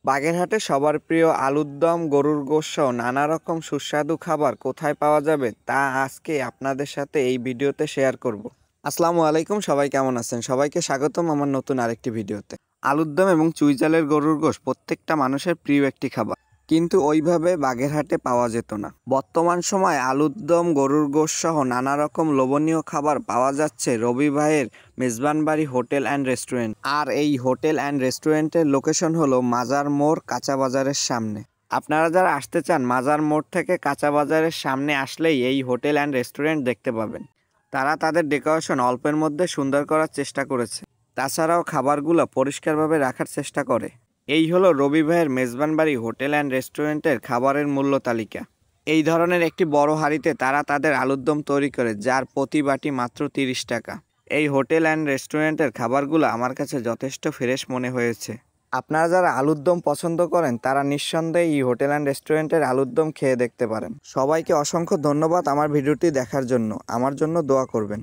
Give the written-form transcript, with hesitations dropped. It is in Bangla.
বাগেরহাটে সবার প্রিয় আলুর দম, গরুর গোশত সহ নানা রকম সুস্বাদু খাবার কোথায় পাওয়া যাবে তা আজকে আপনাদের সাথে এই ভিডিওতে শেয়ার করব। আসসালামু আলাইকুম, সবাই কেমন আছেন? সবাইকে স্বাগতম আমার নতুন আরেকটি ভিডিওতে। আলুর দম এবং চুইঝালের গরুর গোশত প্রত্যেকটা মানুষের প্রিয় একটি খাবার, কিন্তু ওইভাবে বাগেরহাটে পাওয়া যেত না। বর্তমান সময়ে আলুর দম, গরুর গোশত সহ নানা রকম লোভনীয় খাবার পাওয়া যাচ্ছে রবি ভাইয়ের মেজবানবাড়ি হোটেল অ্যান্ড রেস্টুরেন্ট। আর এই হোটেল অ্যান্ড রেস্টুরেন্টের লোকেশন হলো মাজার মোড়, কাঁচা বাজারের সামনে। আপনারা যারা আসতে চান মাজার মোড় থেকে কাঁচা বাজারের সামনে আসলেই এই হোটেল অ্যান্ড রেস্টুরেন্ট দেখতে পাবেন। তারা তাদের ডেকোরেশন অল্পের মধ্যে সুন্দর করার চেষ্টা করেছে, তাছাড়াও খাবারগুলো পরিষ্কারভাবে রাখার চেষ্টা করে। এই হলো রবি ভাইয়ের মেজবানবাড়ি হোটেল অ্যান্ড রেস্টুরেন্টের খাবারের মূল্য তালিকা। এই ধরনের একটি বড় হাঁড়িতে তারা তাদের আলুর দম তৈরি করে, যার প্রতি বাটি মাত্র 30 টাকা। এই হোটেল অ্যান্ড রেস্টুরেন্টের খাবারগুলো আমার কাছে যথেষ্ট ফ্রেশ মনে হয়েছে। আপনারা যারা আলুর দম পছন্দ করেন তারা নিঃসন্দেহে এই হোটেল অ্যান্ড রেস্টুরেন্টের আলুর দম খেয়ে দেখতে পারেন। সবাইকে অসংখ্য ধন্যবাদ আমার ভিডিওটি দেখার জন্য। আমার জন্য দোয়া করবেন।